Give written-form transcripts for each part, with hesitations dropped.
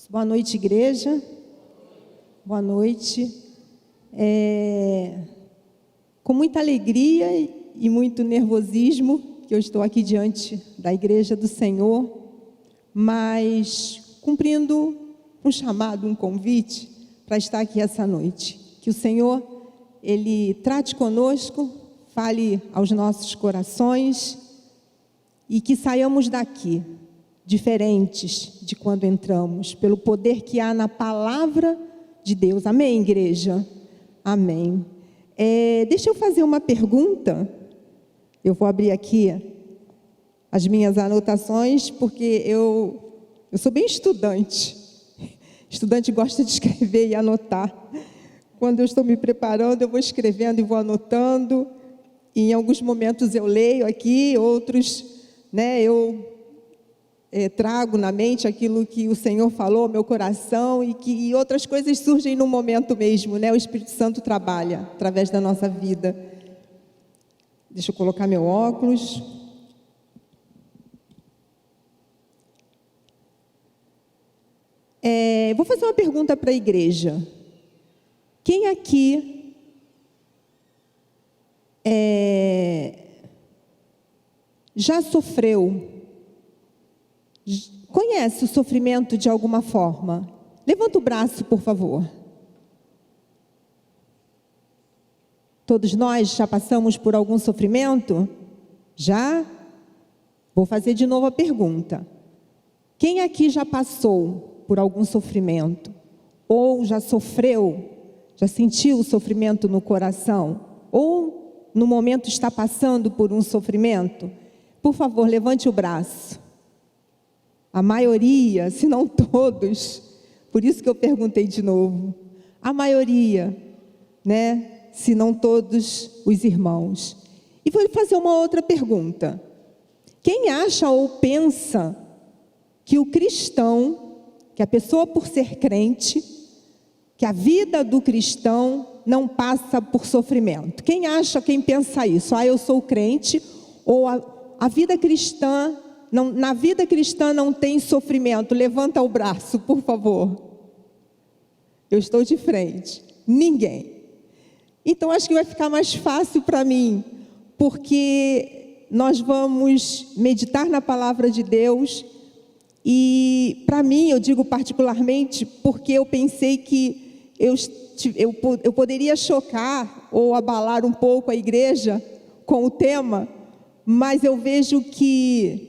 Boa noite, igreja. Boa noite. Com muita alegria e muito nervosismo que eu estou aqui diante da igreja do Senhor, mas cumprindo um chamado, um convite para estar aqui essa noite. Que o Senhor, Ele trate conosco, fale aos nossos corações e que saiamos daqui diferentes de quando entramos, pelo poder que há na palavra de Deus. Amém, igreja? Amém. Deixa eu fazer uma pergunta. Eu vou abrir aqui as minhas anotações, porque eu sou bem estudante. Estudante gosta de escrever e anotar. Quando eu estou me preparando, eu vou escrevendo e vou anotando. E em alguns momentos eu leio aqui, outros, eu trago na mente aquilo que o Senhor falou ao meu coração e outras coisas surgem no momento mesmo, O Espírito Santo trabalha através da nossa vida. Deixa eu colocar meu óculos. Vou fazer uma pergunta para a igreja. Quem aqui já sofreu, conhece o sofrimento de alguma forma? Levanta o braço, por favor. Todos nós já passamos por algum sofrimento? Já? Vou fazer de novo a pergunta. Quem aqui já passou por algum sofrimento? Ou já sofreu, já sentiu o sofrimento no coração? Ou no momento está passando por um sofrimento? Por favor, levante o braço. A maioria, se não todos, por isso que eu perguntei de novo, a maioria, se não todos os irmãos. E vou fazer uma outra pergunta. Quem acha ou pensa que o cristão, que a pessoa por ser crente, que a vida do cristão não passa por sofrimento? Quem acha, quem pensa isso? Eu sou crente, ou a vida cristã, na vida cristã não tem sofrimento. Levanta o braço, por favor. Eu estou de frente. Ninguém. Então, acho que vai ficar mais fácil para mim, porque nós vamos meditar na palavra de Deus. E, para mim, eu digo particularmente, porque eu pensei que eu poderia chocar ou abalar um pouco a igreja com o tema, mas eu vejo que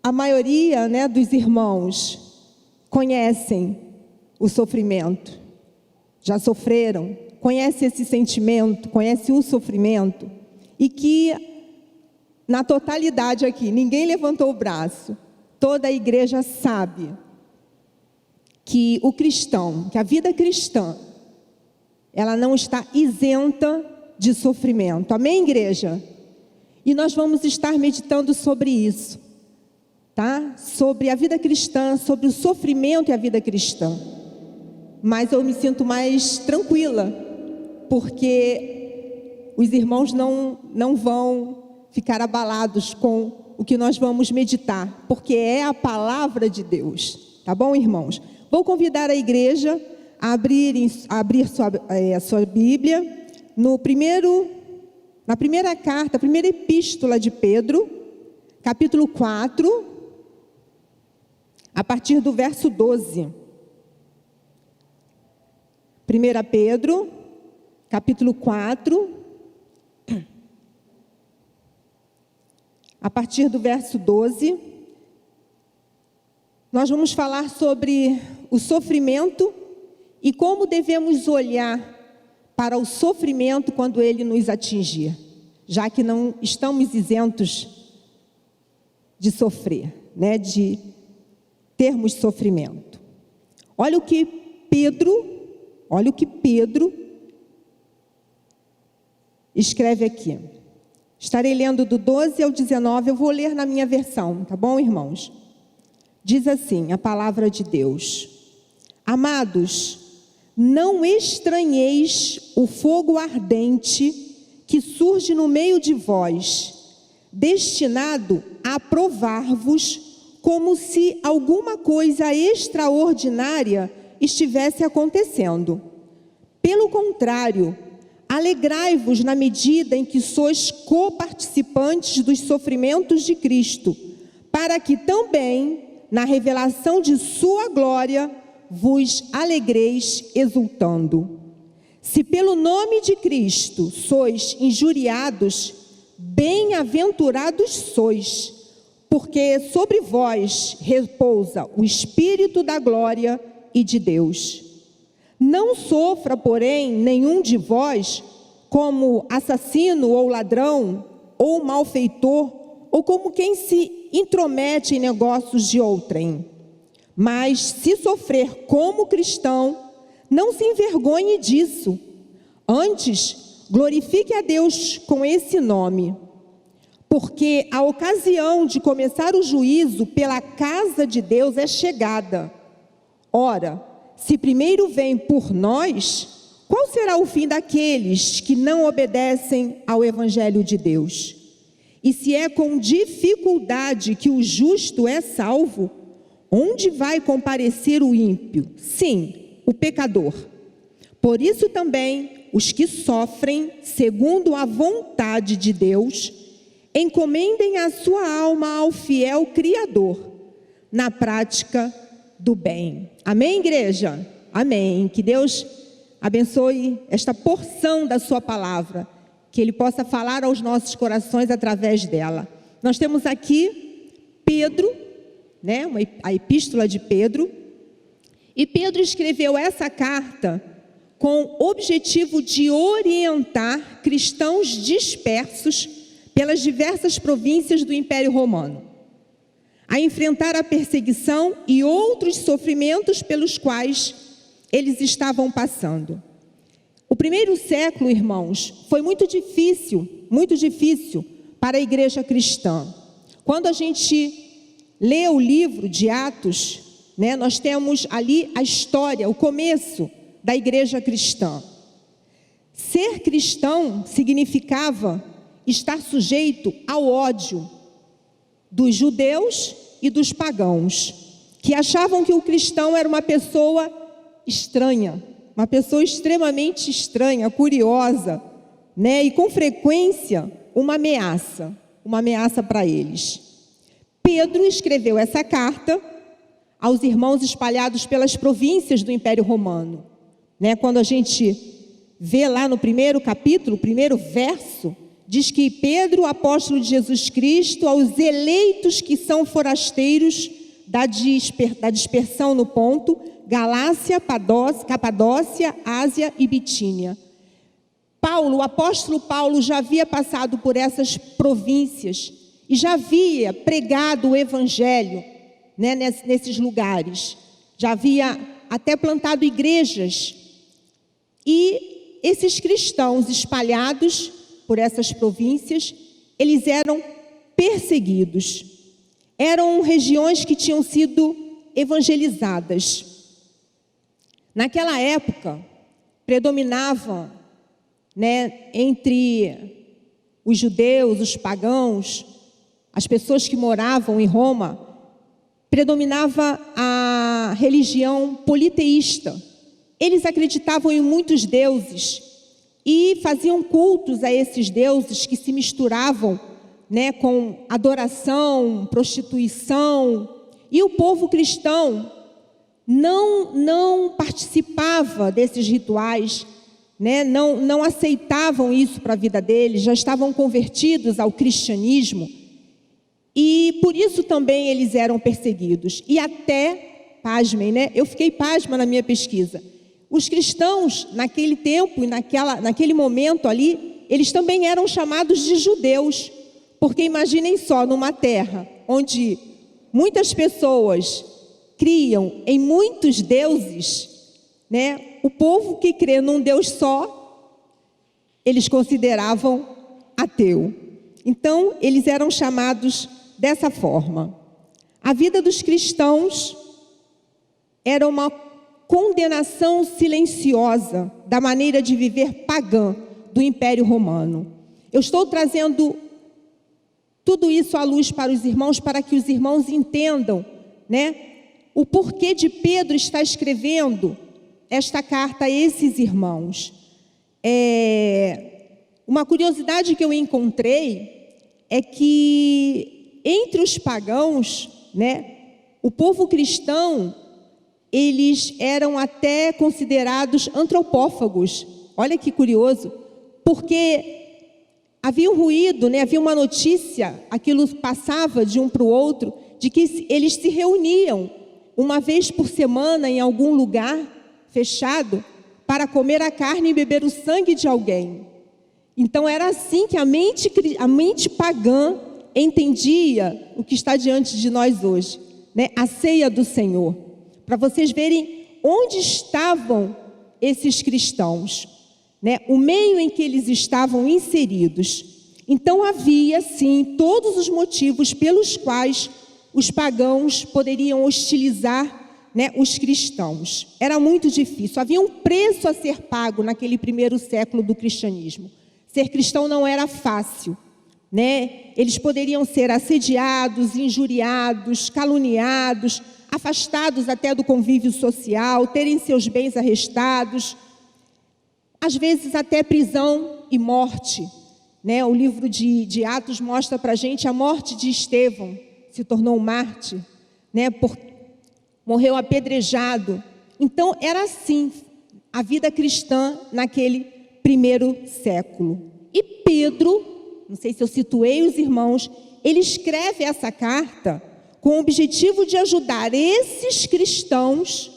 a maioria, dos irmãos conhecem o sofrimento, já sofreram, conhecem esse sentimento, conhecem o sofrimento, e que na totalidade aqui, ninguém levantou o braço, toda a igreja sabe que o cristão, que a vida cristã, ela não está isenta de sofrimento. Amém, igreja? E nós vamos estar meditando sobre isso. Sobre a vida cristã, sobre o sofrimento e a vida cristã. Mas eu me sinto mais tranquila, porque os irmãos não vão ficar abalados com o que nós vamos meditar, porque é a palavra de Deus. Tá bom, irmãos? Vou convidar a igreja a abrir a sua Bíblia na primeira carta, a primeira epístola de Pedro, capítulo 4, a partir do verso 12. 1 Pedro, capítulo 4, a partir do verso 12, nós vamos falar sobre o sofrimento e como devemos olhar para o sofrimento quando ele nos atingir, já que não estamos isentos de sofrer, de termos sofrimento. Olha o que Pedro escreve aqui. Estarei lendo do 12 ao 19, eu vou ler na minha versão, tá bom, irmãos? Diz assim a palavra de Deus: Amados, não estranheis o fogo ardente que surge no meio de vós, destinado a provar-vos, como se alguma coisa extraordinária estivesse acontecendo. Pelo contrário, alegrai-vos na medida em que sois coparticipantes dos sofrimentos de Cristo, para que também, na revelação de sua glória, vos alegreis exultando. Se pelo nome de Cristo sois injuriados, bem-aventurados sois, porque sobre vós repousa o Espírito da glória e de Deus. Não sofra, porém, nenhum de vós como assassino ou ladrão ou malfeitor, ou como quem se intromete em negócios de outrem. Mas, se sofrer como cristão, não se envergonhe disso. Antes, glorifique a Deus com esse nome. Porque a ocasião de começar o juízo pela casa de Deus é chegada. Ora, se primeiro vem por nós, qual será o fim daqueles que não obedecem ao Evangelho de Deus? E se é com dificuldade que o justo é salvo, onde vai comparecer o ímpio? Sim, o pecador. Por isso também, os que sofrem, segundo a vontade de Deus, encomendem a sua alma ao fiel Criador, na prática do bem. Amém, igreja? Amém. Que Deus abençoe esta porção da sua palavra, que Ele possa falar aos nossos corações através dela. Nós temos aqui Pedro, né, a epístola de Pedro, e Pedro escreveu essa carta com o objetivo de orientar cristãos dispersos pelas diversas províncias do Império Romano a enfrentar a perseguição e outros sofrimentos pelos quais eles estavam passando. O primeiro século, irmãos, foi muito difícil para a igreja cristã. Quando a gente lê o livro de Atos, né, nós temos ali a história, o começo da igreja cristã. Ser cristão significava estar sujeito ao ódio dos judeus e dos pagãos, que achavam que o cristão era uma pessoa estranha, uma pessoa extremamente estranha, curiosa, né? E com frequência uma ameaça para eles. Pedro escreveu essa carta aos irmãos espalhados pelas províncias do Império Romano, né? Quando a gente vê lá no primeiro capítulo, primeiro verso, diz que Pedro, apóstolo de Jesus Cristo, aos eleitos que são forasteiros da dispersão no Ponto, Galácia, Capadócia, Ásia e Bitínia. O apóstolo Paulo já havia passado por essas províncias e já havia pregado o evangelho, né, nesses lugares. Já havia até plantado igrejas. E esses cristãos espalhados por essas províncias, eles eram perseguidos. Eram regiões que tinham sido evangelizadas. Naquela época, predominava, né, entre os judeus, os pagãos, as pessoas que moravam em Roma, predominava a religião politeísta. Eles acreditavam em muitos deuses e faziam cultos a esses deuses que se misturavam, né, com adoração, prostituição. E o povo cristão não participava desses rituais, né, não aceitavam isso para a vida deles, já estavam convertidos ao cristianismo. E por isso também eles eram perseguidos. E até, pasmem, né, eu fiquei pasma na minha pesquisa. Os cristãos, naquele tempo e naquele momento ali, eles também eram chamados de judeus. Porque imaginem só, numa terra onde muitas pessoas criam em muitos deuses, né, o povo que crê num Deus só, eles consideravam ateu. Então, eles eram chamados dessa forma. A vida dos cristãos era uma condenação silenciosa da maneira de viver pagã do Império Romano. Eu estou trazendo tudo isso à luz para os irmãos, para que os irmãos entendam, né, o porquê de Pedro estar escrevendo esta carta a esses irmãos. Uma curiosidade que eu encontrei é que entre os pagãos, né, o povo cristão, eles eram até considerados antropófagos. Olha que curioso, porque havia um ruído, né? Havia uma notícia, aquilo passava de um para o outro, de que eles se reuniam uma vez por semana em algum lugar fechado para comer a carne e beber o sangue de alguém. Então era assim que a mente pagã entendia o que está diante de nós hoje, né? A ceia do Senhor. Para vocês verem onde estavam esses cristãos, né? O meio em que eles estavam inseridos. Então havia, sim, todos os motivos pelos quais os pagãos poderiam hostilizar, né, os cristãos. Era muito difícil. Havia um preço a ser pago naquele primeiro século do cristianismo. Ser cristão não era fácil, né? Eles poderiam ser assediados, injuriados, caluniados, afastados até do convívio social, terem seus bens arrestados, às vezes até prisão e morte, né? O livro de Atos mostra para a gente a morte de Estevão, se tornou um mártir, né? Morreu apedrejado. Então era assim a vida cristã naquele primeiro século. E Pedro, não sei se eu situei os irmãos, ele escreve essa carta com o objetivo de ajudar esses cristãos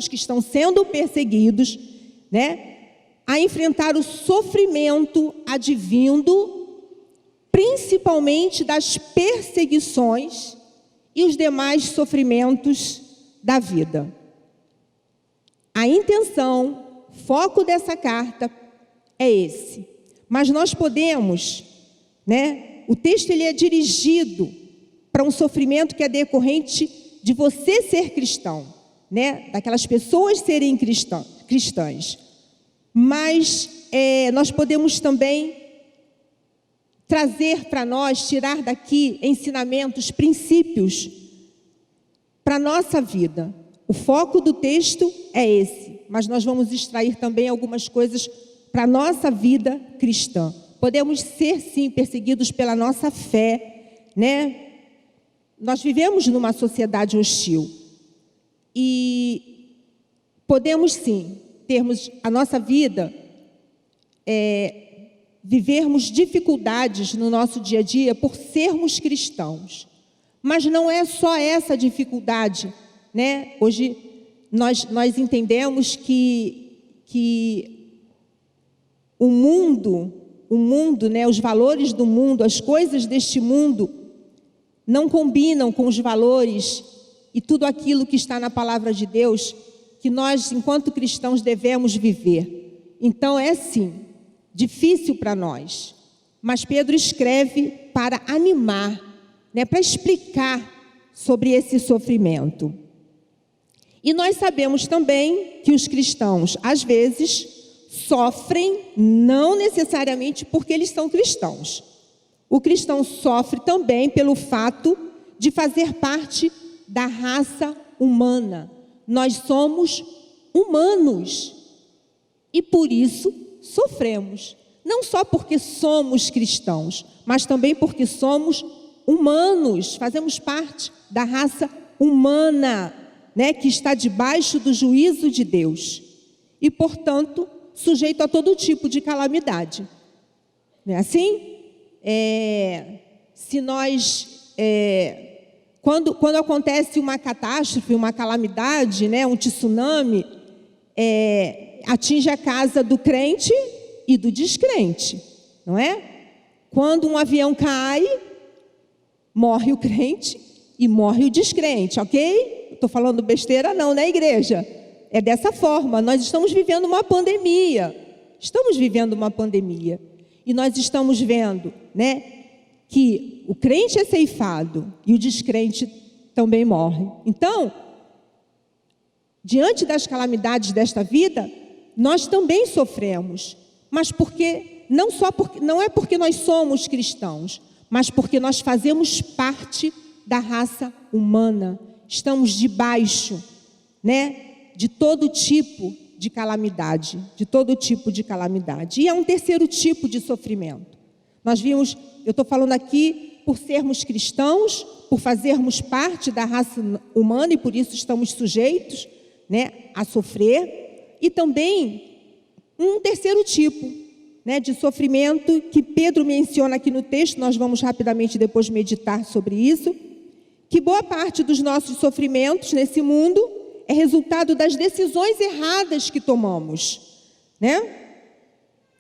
que estão sendo perseguidos, né, a enfrentar o sofrimento advindo, principalmente das perseguições e os demais sofrimentos da vida. A intenção, foco dessa carta é esse. Mas nós podemos, né, o texto ele é dirigido para um sofrimento que é decorrente de você ser cristão, né, daquelas pessoas serem cristãs. Mas nós podemos também trazer para nós, tirar daqui ensinamentos, princípios para a nossa vida. O foco do texto é esse, mas nós vamos extrair também algumas coisas para a nossa vida cristã. Podemos ser, sim, perseguidos pela nossa fé, né? Nós vivemos numa sociedade hostil e podemos, sim, termos a nossa vida, vivermos dificuldades no nosso dia a dia por sermos cristãos. Mas não é só essa dificuldade, né? Hoje nós entendemos que o mundo, né, os valores do mundo, as coisas deste mundo não combinam com os valores e tudo aquilo que está na palavra de Deus que nós, enquanto cristãos, devemos viver. Então é sim difícil para nós, mas Pedro escreve para animar, né, para explicar sobre esse sofrimento. E nós sabemos também que os cristãos, às vezes, sofrem não necessariamente porque eles são cristãos. O cristão sofre também pelo fato de fazer parte da raça humana. Nós somos humanos e por isso sofremos. Não só porque somos cristãos, mas também porque somos humanos, fazemos parte da raça humana, né, que está debaixo do juízo de Deus e, portanto, sujeito a todo tipo de calamidade. Não é assim? Se nós, quando acontece uma catástrofe, uma calamidade, né, um tsunami, atinge a casa do crente e do descrente, não é? Quando um avião cai, morre o crente e morre o descrente, ok? Estou falando besteira não, né, igreja? É dessa forma, nós estamos vivendo uma pandemia. E nós estamos vendo, né, que o crente é ceifado e o descrente também morre. Então, diante das calamidades desta vida, nós também sofremos. Mas não é porque nós somos cristãos, mas porque nós fazemos parte da raça humana. Estamos debaixo, de todo tipo de calamidade, E há um terceiro tipo de sofrimento. Nós vimos, eu estou falando aqui por sermos cristãos, por fazermos parte da raça humana e por isso estamos sujeitos, a sofrer. E também um terceiro tipo, de sofrimento que Pedro menciona aqui no texto, nós vamos rapidamente depois meditar sobre isso, que boa parte dos nossos sofrimentos nesse mundo é resultado das decisões erradas que tomamos,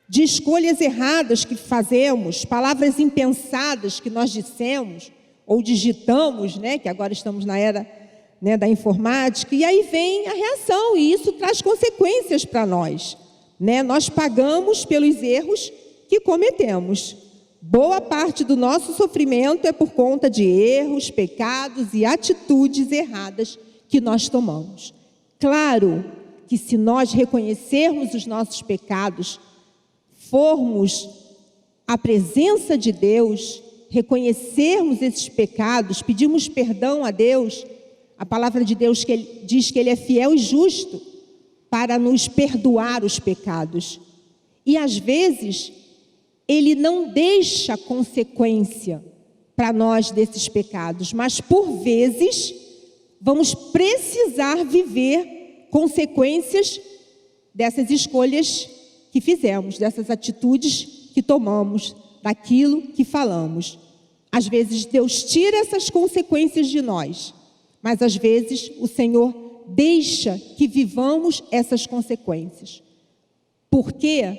de escolhas erradas que fazemos, palavras impensadas que nós dissemos ou digitamos, que agora estamos na era da informática, e aí vem a reação, e isso traz consequências para nós. Nós pagamos pelos erros que cometemos. Boa parte do nosso sofrimento é por conta de erros, pecados e atitudes erradas que nós tomamos. Claro que se nós reconhecermos os nossos pecados, formos à presença de Deus, reconhecermos esses pecados, pedirmos perdão a Deus, a palavra de Deus diz que Ele é fiel e justo para nos perdoar os pecados. E às vezes, Ele não deixa consequência para nós desses pecados, mas por vezes vamos precisar viver consequências dessas escolhas que fizemos, dessas atitudes que tomamos, daquilo que falamos. Às vezes Deus tira essas consequências de nós, mas às vezes o Senhor deixa que vivamos essas consequências. Por quê?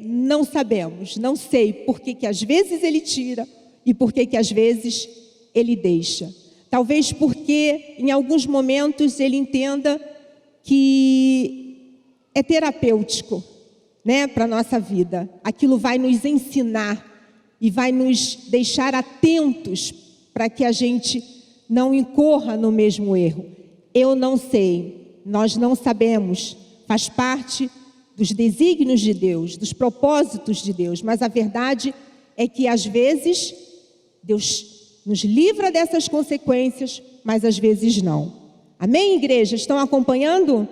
Não sabemos, não sei por que às vezes Ele tira e por que às vezes Ele deixa. Talvez porque em alguns momentos Ele entenda que é terapêutico, para a nossa vida. Aquilo vai nos ensinar e vai nos deixar atentos para que a gente não incorra no mesmo erro. Eu não sei, nós não sabemos, faz parte dos desígnios de Deus, dos propósitos de Deus, mas a verdade é que às vezes Deus nos livra dessas consequências, mas às vezes não. Amém, igreja? Estão acompanhando?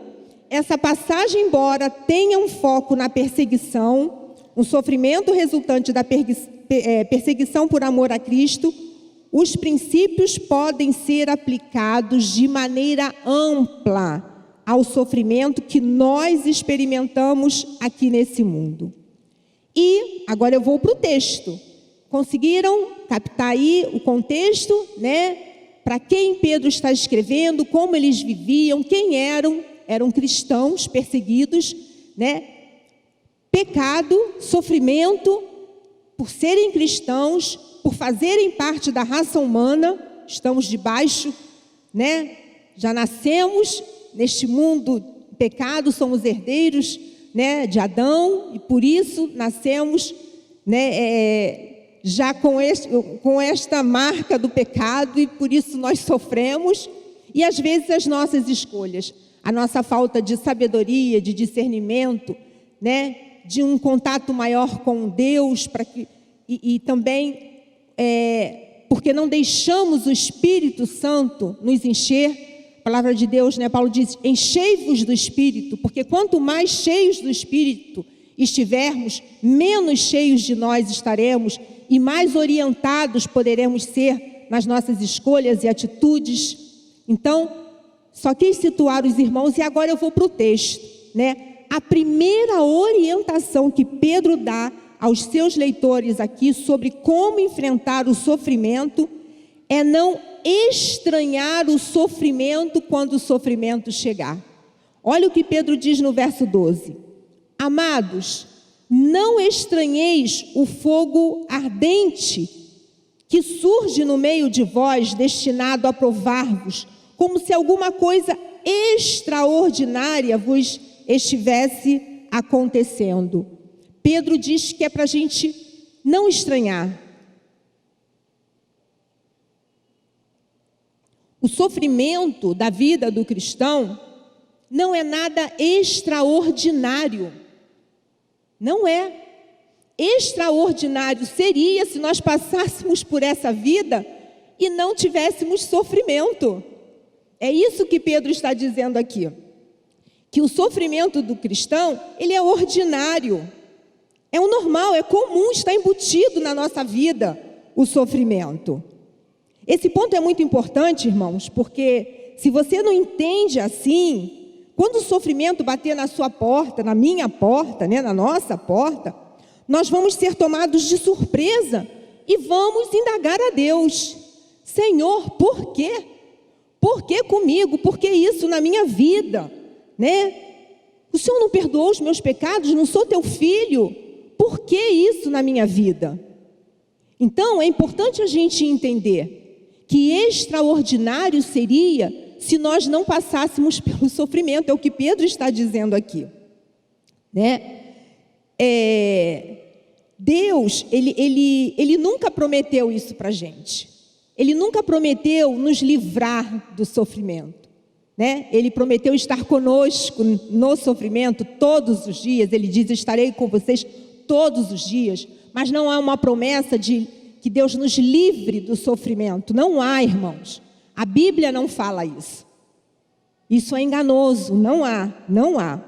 Essa passagem, embora tenha um foco na perseguição, um sofrimento resultante da perseguição por amor a Cristo, os princípios podem ser aplicados de maneira ampla ao sofrimento que nós experimentamos aqui nesse mundo. E agora eu vou para o texto. Conseguiram captar aí o contexto, Para quem Pedro está escrevendo, como eles viviam, quem eram? Eram cristãos perseguidos, Pecado, sofrimento, por serem cristãos, por fazerem parte da raça humana, estamos debaixo, Já nascemos neste mundo pecado, somos herdeiros, de Adão, e por isso nascemos, já com esta marca do pecado, e por isso nós sofremos. E às vezes as nossas escolhas, a nossa falta de sabedoria, de discernimento, de um contato maior com Deus, e também porque não deixamos o Espírito Santo nos encher. A palavra de Deus, Paulo diz, enchei-vos do Espírito, porque quanto mais cheios do Espírito estivermos, menos cheios de nós estaremos e mais orientados poderemos ser nas nossas escolhas e atitudes. Então, só quis situar os irmãos, e agora eu vou para o texto, A primeira orientação que Pedro dá aos seus leitores aqui sobre como enfrentar o sofrimento é não estranhar o sofrimento quando o sofrimento chegar. Olha o que Pedro diz no verso 12. Amados, não estranheis o fogo ardente que surge no meio de vós, destinado a provar-vos, como se alguma coisa extraordinária vos estivesse acontecendo. Pedro diz que é para a gente não estranhar. O sofrimento da vida do cristão não é nada extraordinário. Não é. extraordinário seria se nós passássemos por essa vida e não tivéssemos sofrimento. É isso que Pedro está dizendo aqui. Que o sofrimento do cristão, ele é ordinário. É o normal, é comum, está embutido na nossa vida o sofrimento. Esse ponto é muito importante, irmãos, porque se você não entende assim, quando o sofrimento bater na sua porta, na minha porta, na nossa porta, nós vamos ser tomados de surpresa e vamos indagar a Deus. Senhor, por quê? Por que comigo? Por que isso na minha vida? O Senhor não perdoou os meus pecados? Não sou teu filho? Por que isso na minha vida? Então, é importante a gente entender que extraordinário seria se nós não passássemos pelo sofrimento. É o que Pedro está dizendo aqui. Deus, ele nunca prometeu isso para a gente. Ele nunca prometeu nos livrar do sofrimento. Ele prometeu estar conosco no sofrimento todos os dias. Ele diz, estarei com vocês todos os dias. Mas não há uma promessa de que Deus nos livre do sofrimento. Não há, irmãos. A Bíblia não fala isso. Isso é enganoso. Não há.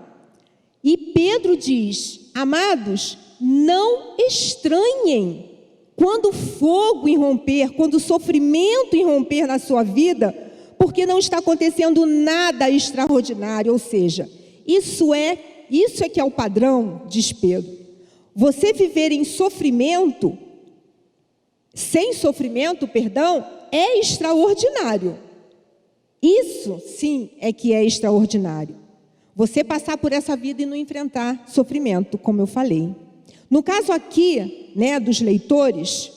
E Pedro diz, amados, não estranhem quando o fogo irromper, quando o sofrimento irromper na sua vida, porque não está acontecendo nada extraordinário. Ou seja, isso é que é o padrão, diz Pedro. Você viver em sofrimento, sem sofrimento, é extraordinário. Isso sim é que é extraordinário. Você passar por essa vida e não enfrentar sofrimento, como eu falei. No caso aqui, dos leitores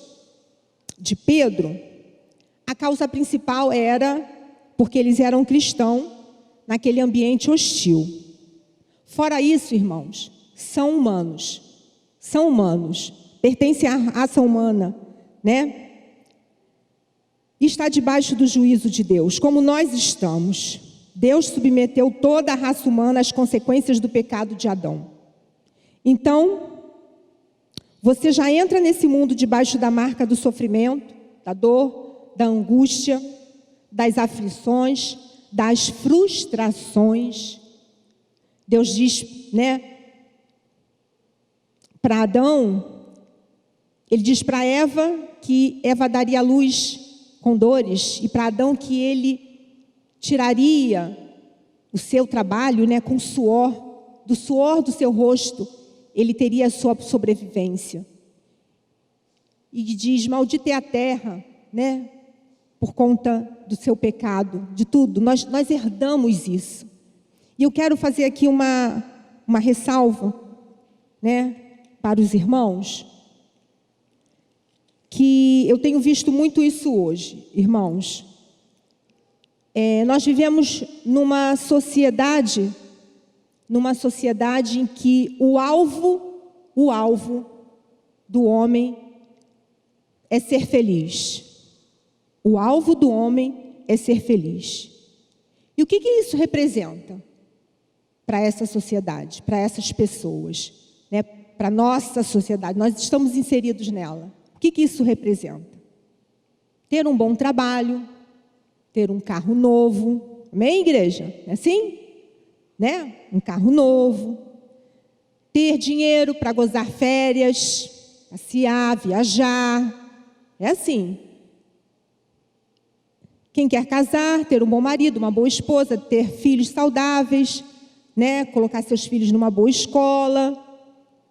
de Pedro, a causa principal era porque eles eram cristãos naquele ambiente hostil. Fora isso, irmãos, são humanos, pertencem à raça humana, e está debaixo do juízo de Deus, como nós estamos. Deus submeteu toda a raça humana às consequências do pecado de Adão. Então, você já entra nesse mundo debaixo da marca do sofrimento, da dor, da angústia, das aflições, das frustrações. Deus diz, para Adão, ele diz para Eva que Eva daria à luz com dores, e para Adão que ele tiraria o seu trabalho, com suor, do suor do seu rosto, ele teria a sua sobrevivência. E diz, maldita é a terra, por conta do seu pecado, de tudo. Nós herdamos isso. E eu quero fazer aqui uma ressalva, para os irmãos, que eu tenho visto muito isso hoje, irmãos. Nós vivemos numa sociedade em que o alvo do homem é ser feliz. O alvo do homem é ser feliz. E o que isso representa para essa sociedade, para essas pessoas, para a nossa sociedade? Nós estamos inseridos nela. O que isso representa? Ter um bom trabalho, ter um carro novo. Amém, igreja? É assim? Um carro novo. Ter dinheiro para gozar férias, passear, viajar. É assim. Quem quer casar, ter um bom marido, uma boa esposa, ter filhos saudáveis, colocar seus filhos numa boa escola.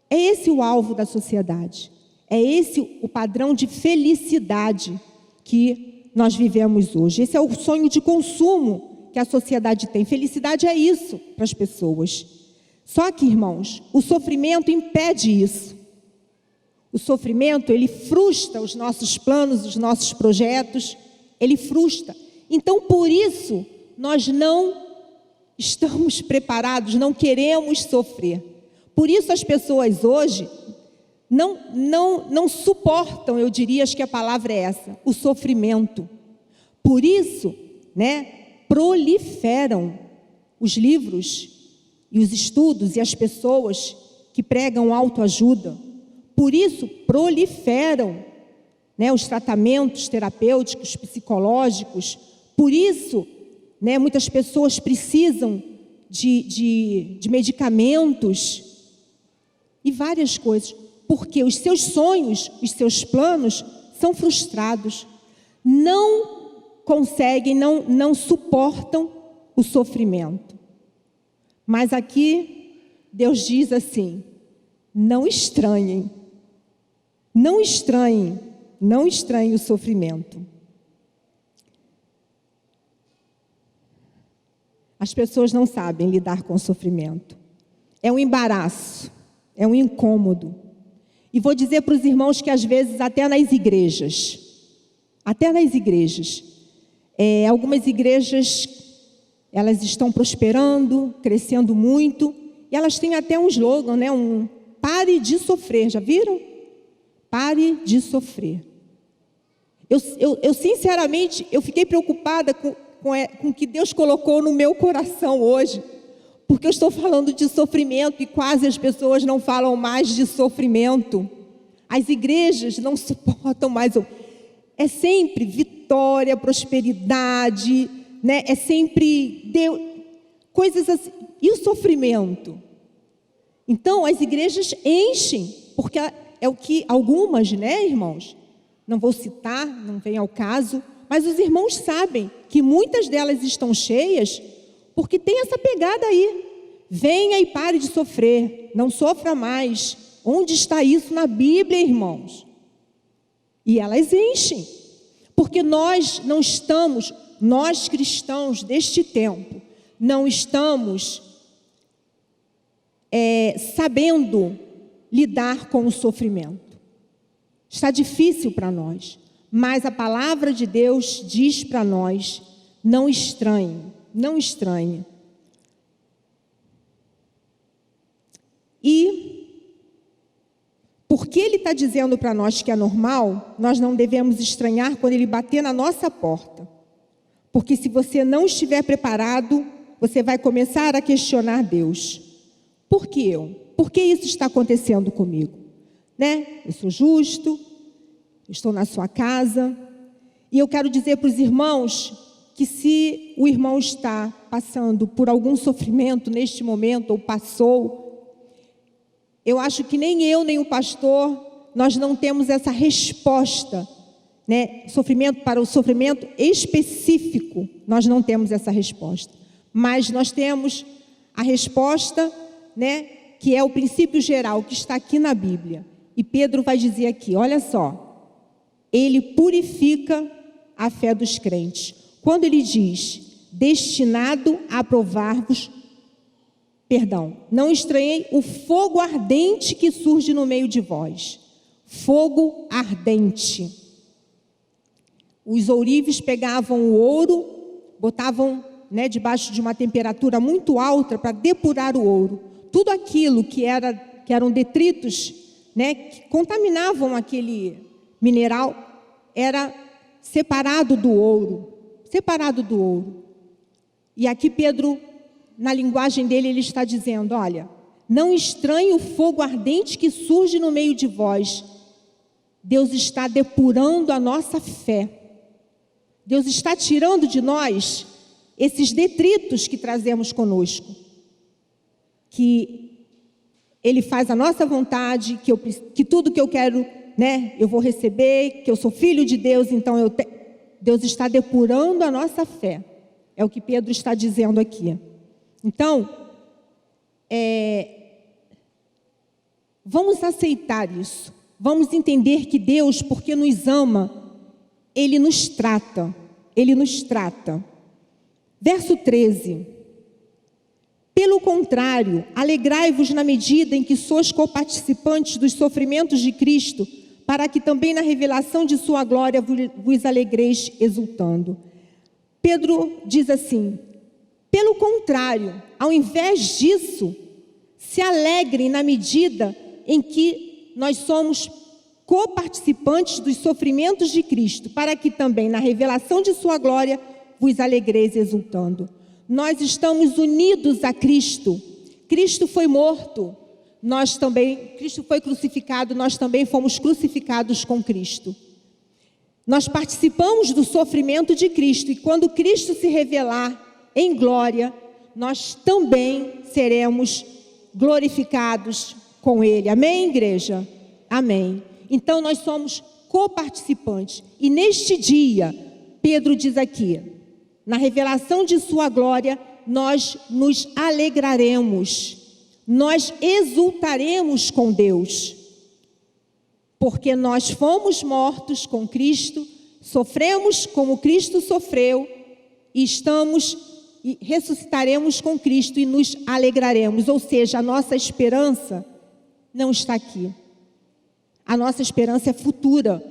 É esse o alvo da sociedade. É esse o padrão de felicidade que nós vivemos hoje. Esse é o sonho de consumo que a sociedade tem. Felicidade é isso para as pessoas. Só que, irmãos, o sofrimento impede isso. O sofrimento, ele frustra os nossos planos, os nossos projetos. Ele frustra. Então, por isso, nós não estamos preparados, não queremos sofrer. Por isso as pessoas hoje não suportam, eu diria, acho que a palavra é essa, o sofrimento. Por isso, proliferam os livros e os estudos e as pessoas que pregam autoajuda. Por isso, proliferam, né, os tratamentos terapêuticos, psicológicos. Por isso, né, muitas pessoas precisam de medicamentos e várias coisas. Porque os seus sonhos, os seus planos são frustrados. Não conseguem, não suportam o sofrimento. Mas aqui, Deus diz assim: não estranhem. Não estranhem. Não estranhem o sofrimento. As pessoas não sabem lidar com o sofrimento. É um embaraço, é um incômodo. E vou dizer para os irmãos que às vezes até nas igrejas, algumas igrejas, elas estão prosperando, crescendo muito, e elas têm até um slogan, né? Pare de sofrer, já viram? Pare de sofrer. Eu sinceramente, eu fiquei preocupada com o que Deus colocou no meu coração hoje, porque eu estou falando de sofrimento e quase as pessoas não falam mais de sofrimento. As igrejas não suportam mais. É sempre vitória, prosperidade, né? É sempre Deus, coisas assim. E o sofrimento? Então, as igrejas enchem, porque é o que algumas, né, irmãos? Não vou citar, não vem ao caso, mas os irmãos sabem que muitas delas estão cheias porque tem essa pegada aí. Venha e pare de sofrer, não sofra mais. Onde está isso na Bíblia, irmãos? E elas enchem, porque nós não estamos, nós cristãos deste tempo, não estamos sabendo lidar com o sofrimento. Está difícil para nós, mas a palavra de Deus diz para nós: não estranhe, não estranhe. E porque Ele está dizendo para nós que é normal, nós não devemos estranhar quando Ele bater na nossa porta. Porque se você não estiver preparado, você vai começar a questionar Deus. Por que eu? Por que isso está acontecendo comigo? Né? Eu sou justo, eu estou na sua casa, e eu quero dizer para os irmãos que se o irmão está passando por algum sofrimento neste momento, ou passou, eu acho que nem eu, nem o pastor, nós não temos essa resposta, né? Para o sofrimento específico, nós não temos essa resposta, mas nós temos a resposta, né, que é o princípio geral, que está aqui na Bíblia. E Pedro vai dizer aqui, olha só, ele purifica a fé dos crentes. Quando ele diz, destinado a provar-vos, não estranhei o fogo ardente que surge no meio de vós. Fogo ardente. Os ourives pegavam o ouro, botavam, né, debaixo de uma temperatura muito alta para depurar o ouro. Tudo aquilo que eram detritos, né, que contaminavam aquele mineral, era separado do ouro. E aqui Pedro, na linguagem dele, ele está dizendo, olha, não estranhe o fogo ardente que surge no meio de vós. Deus está depurando a nossa fé. Deus está tirando de nós esses detritos que trazemos conosco. Que Ele faz a nossa vontade, que tudo que eu quero, né, eu vou receber, que eu sou filho de Deus, então Deus está depurando a nossa fé. É o que Pedro está dizendo aqui. Então, vamos aceitar isso. Vamos entender que Deus, porque nos ama, Ele nos trata. Verso 13. Pelo contrário, alegrai-vos na medida em que sois coparticipantes dos sofrimentos de Cristo, para que também na revelação de sua glória vos alegreis exultando. Pedro diz assim, pelo contrário, ao invés disso, se alegrem na medida em que nós somos coparticipantes dos sofrimentos de Cristo, para que também na revelação de sua glória vos alegreis exultando. Nós estamos unidos a Cristo. Cristo foi morto. nós também, Cristo foi crucificado, nós também fomos crucificados com Cristo. Nós participamos do sofrimento de Cristo, e quando Cristo se revelar em glória, nós também seremos glorificados com Ele. Amém, igreja? Amém. Então nós somos coparticipantes. E neste dia, Pedro diz aqui, na revelação de sua glória, nós nos alegraremos, nós exultaremos com Deus, porque nós fomos mortos com Cristo, sofremos como Cristo sofreu, e ressuscitaremos com Cristo e nos alegraremos. Ou seja, a nossa esperança não está aqui. A nossa esperança é futura.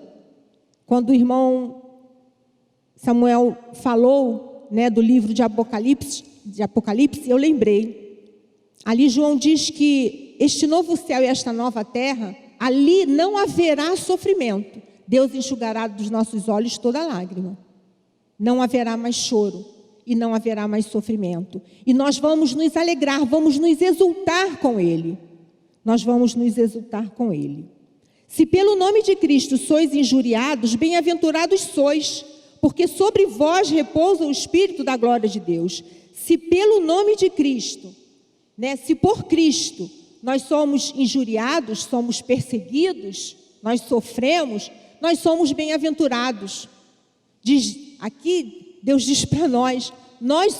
Quando o irmão Samuel falou, né, do livro de Apocalipse, eu lembrei. Ali João diz que este novo céu e esta nova terra, ali não haverá sofrimento. Deus enxugará dos nossos olhos toda lágrima. Não haverá mais choro e não haverá mais sofrimento. E nós vamos nos alegrar, vamos nos exultar com Ele. Nós vamos nos exultar com Ele. Se pelo nome de Cristo sois injuriados, bem-aventurados sois, porque sobre vós repousa o Espírito da glória de Deus. Se pelo nome de Cristo, né, se por Cristo nós somos injuriados, somos perseguidos, nós sofremos, nós somos bem-aventurados. Aqui Deus diz para nós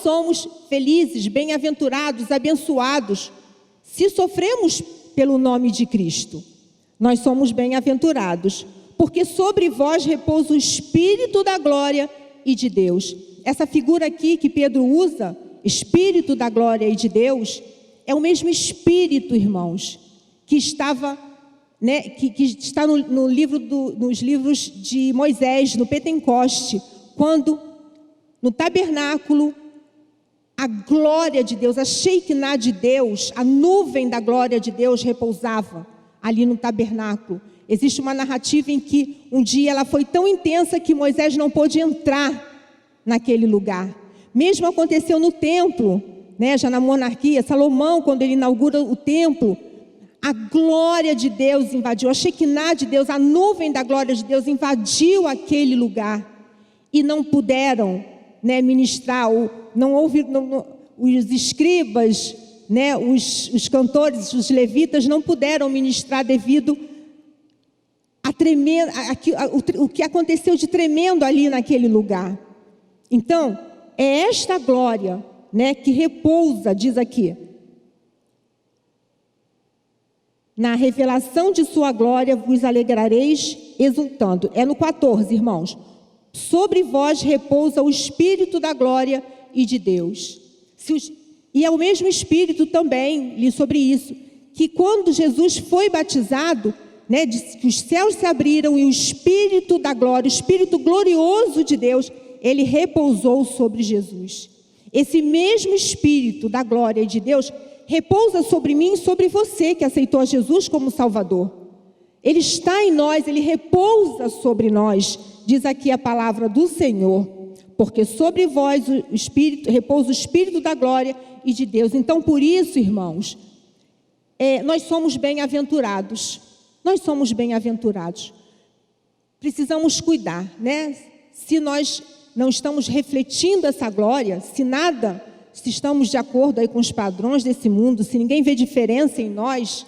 somos felizes, bem-aventurados, abençoados. Se sofremos pelo nome de Cristo, nós somos bem-aventurados, porque sobre vós repousa o Espírito da glória e de Deus. Essa figura aqui que Pedro usa, Espírito da glória e de Deus, é o mesmo Espírito, irmãos, que estava, né, que está nos livros de Moisés, no Pentecoste, quando no tabernáculo a glória de Deus, a Shekinah de Deus, a nuvem da glória de Deus repousava ali no tabernáculo. Existe uma narrativa em que um dia ela foi tão intensa que Moisés não pôde entrar naquele lugar. Mesmo aconteceu no templo, né, já na monarquia, Salomão, quando ele inaugura o templo, a glória de Deus invadiu, a Shekinah de Deus, a nuvem da glória de Deus invadiu aquele lugar. E não puderam, né, ministrar, os escribas, né, os cantores, os levitas não puderam ministrar devido o que aconteceu de tremendo ali naquele lugar. Então, é esta glória, né, que repousa, diz aqui, na revelação de sua glória vos alegrareis exultando. É no 14, irmãos. Sobre vós repousa o Espírito da glória e de Deus. E é o mesmo Espírito também, li sobre isso, que quando Jesus foi batizado, né, que os céus se abriram e o Espírito da glória, o Espírito glorioso de Deus, ele repousou sobre Jesus. Esse mesmo Espírito da glória e de Deus repousa sobre mim e sobre você que aceitou a Jesus como Salvador. Ele está em nós, ele repousa sobre nós. Diz aqui a palavra do Senhor, porque sobre vós o Espírito, repousa o Espírito da glória e de Deus. Então, por isso, irmãos, nós somos bem-aventurados. Nós somos bem-aventurados. Precisamos cuidar, né? Se nós não estamos refletindo essa glória, se estamos de acordo aí com os padrões desse mundo, se ninguém vê diferença em nós,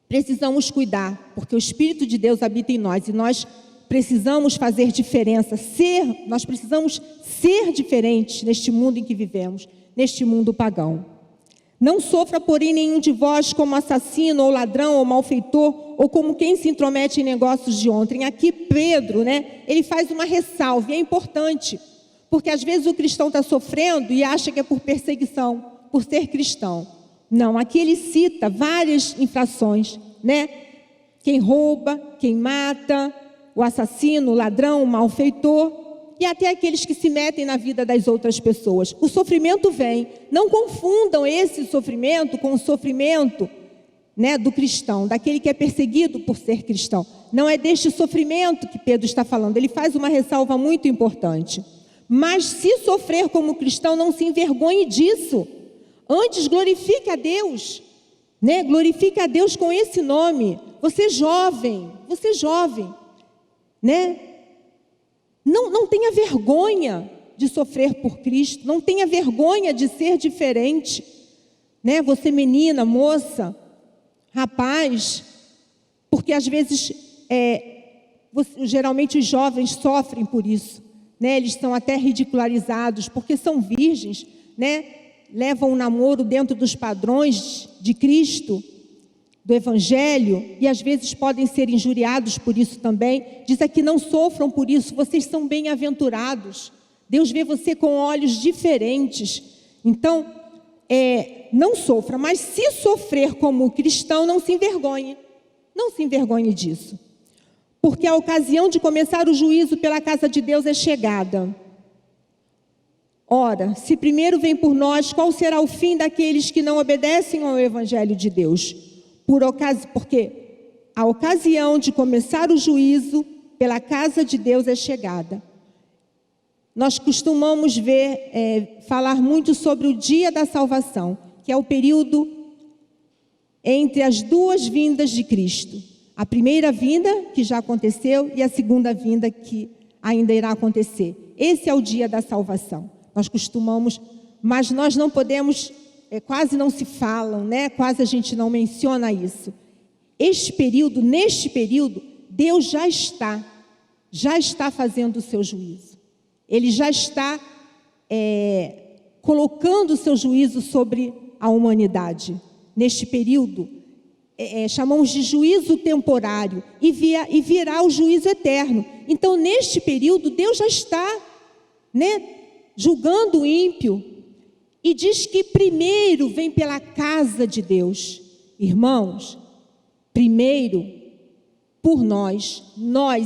precisamos cuidar, porque o Espírito de Deus habita em nós e nós precisamos fazer diferença, nós precisamos ser diferentes neste mundo em que vivemos, neste mundo pagão. Não sofra, porém, nenhum de vós como assassino, ou ladrão, ou malfeitor, ou como quem se intromete em negócios de outrem. Aqui Pedro, né, ele faz uma ressalva, e é importante, porque às vezes o cristão está sofrendo e acha que é por perseguição, por ser cristão. Não, aqui ele cita várias infrações, né? Quem rouba, quem mata, o assassino, o ladrão, o malfeitor, e até aqueles que se metem na vida das outras pessoas. O sofrimento vem. Não confundam esse sofrimento com o sofrimento, né, do cristão, daquele que é perseguido por ser cristão. Não é deste sofrimento que Pedro está falando. Ele faz uma ressalva muito importante. Mas se sofrer como cristão, não se envergonhe disso. Antes glorifique a Deus. né? Glorifique a Deus com esse nome. Você jovem, né? Não tenha vergonha de sofrer por Cristo, não tenha vergonha de ser diferente, né? Você menina, moça, rapaz, porque às vezes, geralmente os jovens sofrem por isso, né? Eles são até ridicularizados, porque são virgens, né? Levam o namoro dentro dos padrões de Cristo, do Evangelho, e às vezes podem ser injuriados por isso também. Diz aqui, não sofram por isso, vocês são bem-aventurados. Deus vê você com olhos diferentes. Então, não sofra, mas se sofrer como cristão, não se envergonhe. Não se envergonhe disso. Porque a ocasião de começar o juízo pela casa de Deus é chegada. Ora, se primeiro vem por nós, qual será o fim daqueles que não obedecem ao Evangelho de Deus? Porque a ocasião de começar o juízo pela casa de Deus é chegada. Nós costumamos falar muito sobre o dia da salvação, que é o período entre as duas vindas de Cristo. A primeira vinda, que já aconteceu, e a segunda vinda, que ainda irá acontecer. Esse é o dia da salvação. Nós costumamos, mas nós não podemos, quase não se falam, né? Quase a gente não menciona isso. Neste período, Deus já está fazendo o seu juízo. Ele já está colocando o seu juízo sobre a humanidade. Neste período, chamamos de juízo temporário, e virá o juízo eterno. Então, neste período, Deus já está, né, julgando o ímpio, e diz que primeiro vem pela casa de Deus. Irmãos, primeiro por nós,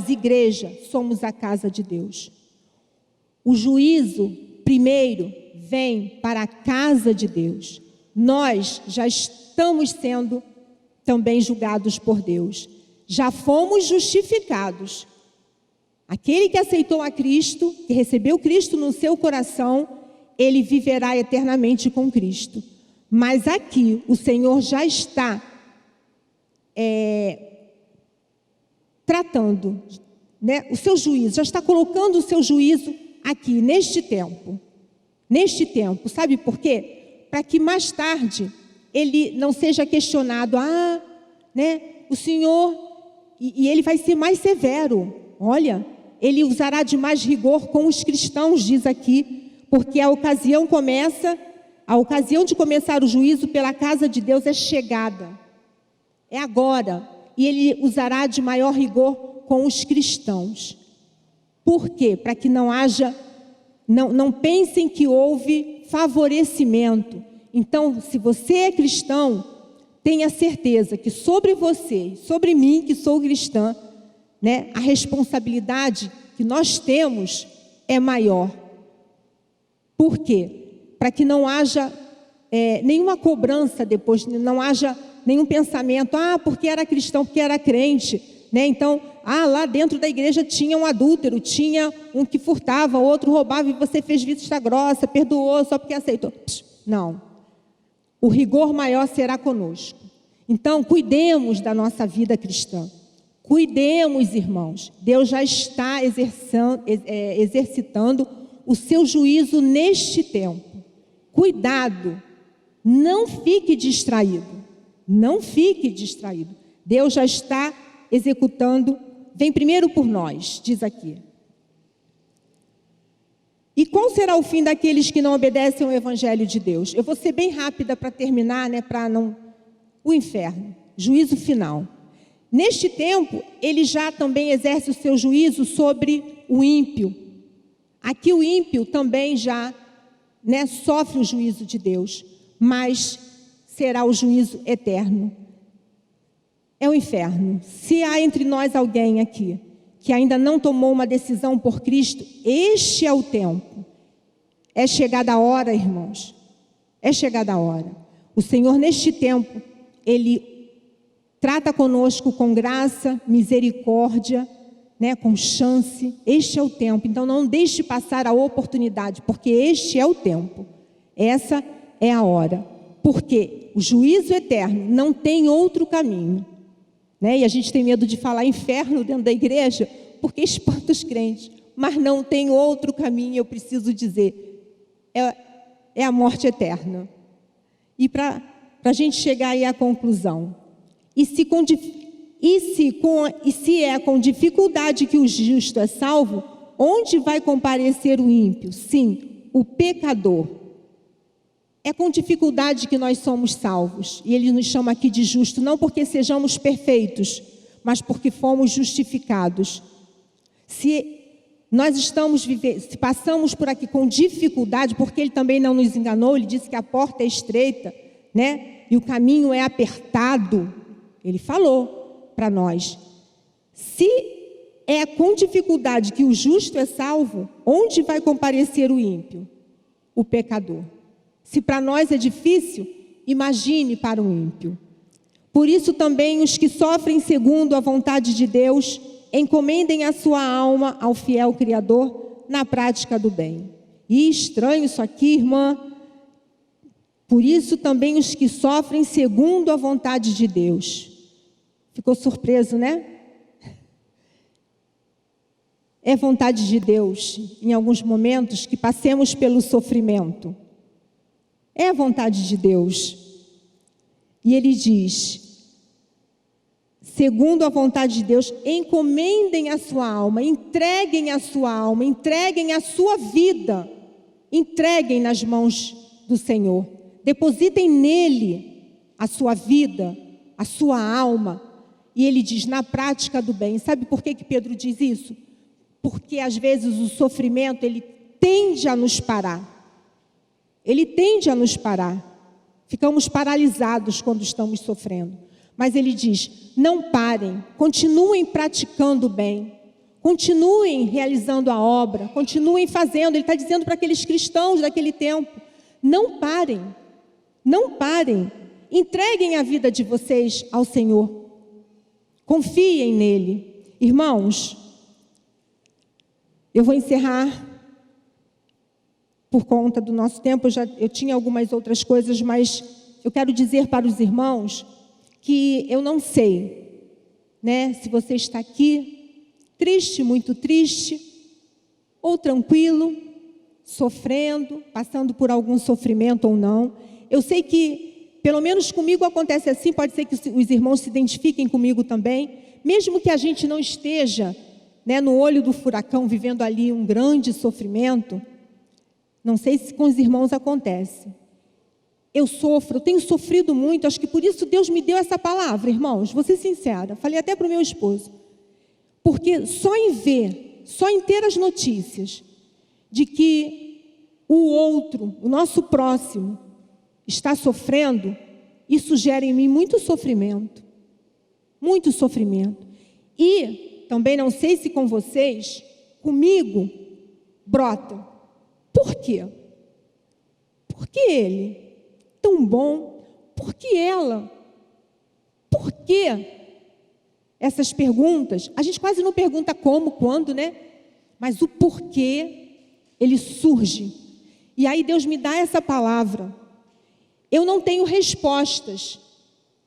igreja, somos a casa de Deus. O juízo primeiro vem para a casa de Deus. Nós já estamos sendo também julgados por Deus. Já fomos justificados. Aquele que aceitou a Cristo, que recebeu Cristo no seu coração, ele viverá eternamente com Cristo. Mas aqui o Senhor já está tratando, né, o seu juízo, já está colocando o seu juízo aqui, neste tempo. Neste tempo, sabe por quê? Para que mais tarde ele não seja questionado, né, o Senhor, e ele vai ser mais severo. Olha, ele usará de mais rigor com os cristãos, diz aqui, porque a ocasião de começar o juízo pela casa de Deus é chegada. É agora. E ele usará de maior rigor com os cristãos. Por quê? Para que não pensem que houve favorecimento. Então, se você é cristão, tenha certeza que sobre você, sobre mim, que sou cristã, né, a responsabilidade que nós temos é maior. Por quê? Para que não haja nenhuma cobrança depois, não haja nenhum pensamento, porque era cristão, porque era crente, né? Então, lá dentro da igreja tinha um adúltero, tinha um que furtava, outro roubava, e você fez vista grossa, perdoou só porque aceitou. Não. O rigor maior será conosco. Então, cuidemos da nossa vida cristã. Cuidemos, irmãos. Deus já está exercitando o seu juízo neste tempo. Cuidado. Não fique distraído. Não fique distraído. Deus já está executando. Vem primeiro por nós, diz aqui. E qual será o fim daqueles que não obedecem ao Evangelho de Deus? Eu vou ser bem rápida para terminar, né? O inferno, juízo final. Neste tempo, ele já também exerce o seu juízo sobre o ímpio. Aqui o ímpio também já, né, sofre o juízo de Deus, mas será o juízo eterno. É o inferno. Se há entre nós alguém aqui que ainda não tomou uma decisão por Cristo, este é o tempo. É chegada a hora, irmãos. É chegada a hora. O Senhor, neste tempo, Ele trata conosco com graça, misericórdia, né, com chance. Este é o tempo. Então, não deixe passar a oportunidade, porque este é o tempo. Essa é a hora. porque o juízo eterno não tem outro caminho, né? E a gente tem medo de falar inferno dentro da igreja, porque espanta os crentes, mas não tem outro caminho, eu preciso dizer, é a morte eterna. E para a gente chegar aí à conclusão, e se é com dificuldade que o justo é salvo, onde vai comparecer o ímpio? Sim, o pecador. É com dificuldade que nós somos salvos. E ele nos chama aqui de justo, não porque sejamos perfeitos, mas porque fomos justificados. Se nós se passamos por aqui com dificuldade, porque ele também não nos enganou, ele disse que a porta é estreita, né? E o caminho é apertado. Ele falou para nós. Se é com dificuldade que o justo é salvo, onde vai comparecer o ímpio? O pecador. Se para nós é difícil, imagine para o ímpio. Por isso também os que sofrem segundo a vontade de Deus, encomendem a sua alma ao fiel Criador na prática do bem. E estranho isso aqui, irmã. Por isso também os que sofrem segundo a vontade de Deus. Ficou surpreso, né? É vontade de Deus, em alguns momentos, que passemos pelo sofrimento. É a vontade de Deus. E ele diz, segundo a vontade de Deus, encomendem a sua alma, entreguem a sua alma, entreguem a sua vida, entreguem nas mãos do Senhor. Depositem nele a sua vida, a sua alma. E ele diz, na prática do bem. Sabe por que Pedro diz isso? Porque às vezes o sofrimento, ele tende a nos parar. Ele tende a nos parar. Ficamos paralisados quando estamos sofrendo. Mas ele diz, não parem, continuem praticando o bem. Continuem realizando a obra, continuem fazendo. Ele está dizendo para aqueles cristãos daquele tempo, não parem, não parem. Entreguem a vida de vocês ao Senhor. Confiem nele. Irmãos, eu vou encerrar por conta do nosso tempo. Eu tinha algumas outras coisas, mas eu quero dizer para os irmãos que eu não sei, né, se você está aqui triste, muito triste, ou tranquilo, sofrendo, passando por algum sofrimento ou não. Eu sei que, pelo menos comigo acontece assim, pode ser que os irmãos se identifiquem comigo também, mesmo que a gente não esteja, né, no olho do furacão, vivendo ali um grande sofrimento. Não sei se com os irmãos acontece. Eu sofro, eu tenho sofrido muito, acho que por isso Deus me deu essa palavra, irmãos, vou ser sincera, falei até para o meu esposo. Porque só em ter as notícias de que o outro, o nosso próximo, está sofrendo, isso gera em mim muito sofrimento. Muito sofrimento. E também não sei se com vocês, comigo, brota. Por quê? Por que ele? Tão bom? Por que ela? Por que? Essas perguntas, a gente quase não pergunta como, quando, né? Mas o porquê, ele surge. E aí Deus me dá essa palavra. Eu não tenho respostas,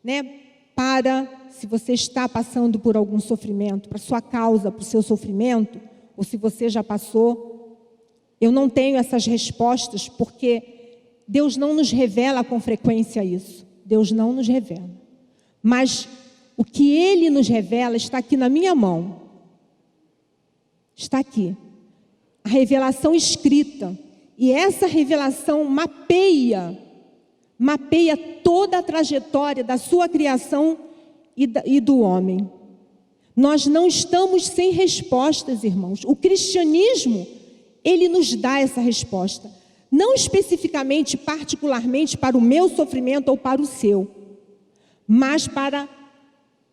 né? Para, se você está passando por algum sofrimento, para sua causa, para o seu sofrimento, ou se você já passou. Eu não tenho essas respostas, porque Deus não nos revela com frequência isso. Deus não nos revela. Mas o que Ele nos revela está aqui na minha mão. Está aqui. A revelação escrita. E essa revelação mapeia toda a trajetória da sua criação e do homem. Nós não estamos sem respostas, irmãos. O cristianismo, ele nos dá essa resposta. Não especificamente, particularmente para o meu sofrimento ou para o seu, mas para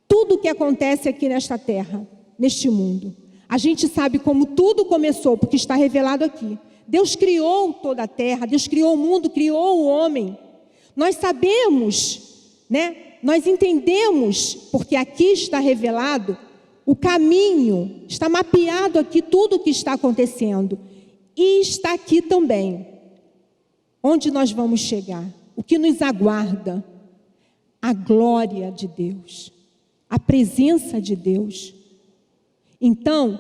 tudo que acontece aqui nesta terra, neste mundo. A gente sabe como tudo começou, porque está revelado aqui. Deus criou toda a terra, Deus criou o mundo, criou o homem. Nós sabemos, né? Nós entendemos, porque aqui está revelado o caminho, está mapeado aqui tudo o que está acontecendo. E está aqui também onde nós vamos chegar. o que nos aguarda? A glória de Deus, a presença de Deus. Então,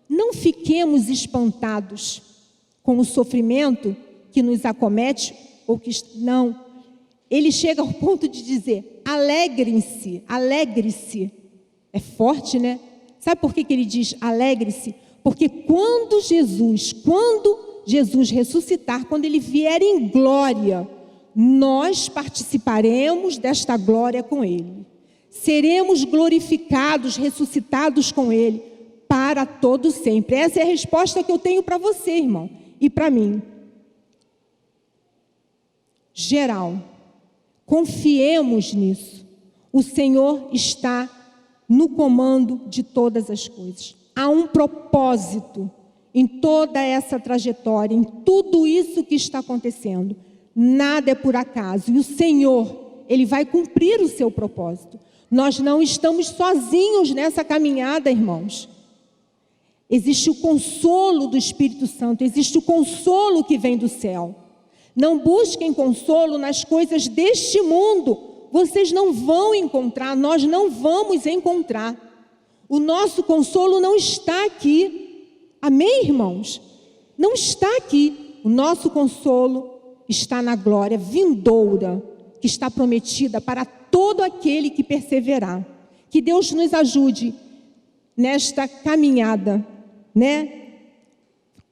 não fiquemos espantados com o sofrimento que nos acomete, ou que não. Ele chega ao ponto de dizer, alegrem-se, alegre-se. É forte, né? Sabe por que ele diz alegre-se? Porque quando Jesus ressuscitar, quando ele vier em glória, nós participaremos desta glória com ele. Seremos glorificados, ressuscitados com ele para todo sempre. Essa é a resposta que eu tenho para você, irmão, e para mim. Geral, confiemos nisso. O Senhor está no comando de todas as coisas. Há um propósito em toda essa trajetória, em tudo isso que está acontecendo. Nada é por acaso. E o Senhor, Ele vai cumprir o seu propósito. Nós não estamos sozinhos nessa caminhada, irmãos. Existe o consolo do Espírito Santo, existe o consolo que vem do céu. Não busquem consolo nas coisas deste mundo. Vocês não vão encontrar, nós não vamos encontrar. O nosso consolo não está aqui. Amém, irmãos? Não está aqui. O nosso consolo está na glória vindoura, que está prometida para todo aquele que perseverar. Que Deus nos ajude nesta caminhada, né?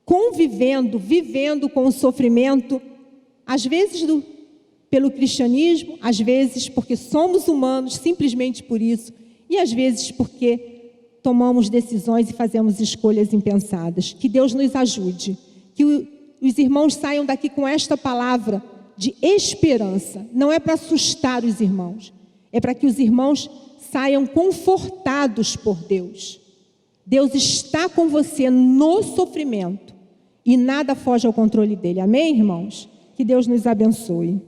Convivendo, vivendo com o sofrimento, às vezes pelo cristianismo, às vezes porque somos humanos, simplesmente por isso, e às vezes porque tomamos decisões e fazemos escolhas impensadas. Que Deus nos ajude, que os irmãos saiam daqui com esta palavra de esperança. Não é para assustar os irmãos, é para que os irmãos saiam confortados por Deus. Deus está com você no sofrimento e nada foge ao controle dele. Amém, irmãos? Que Deus nos abençoe.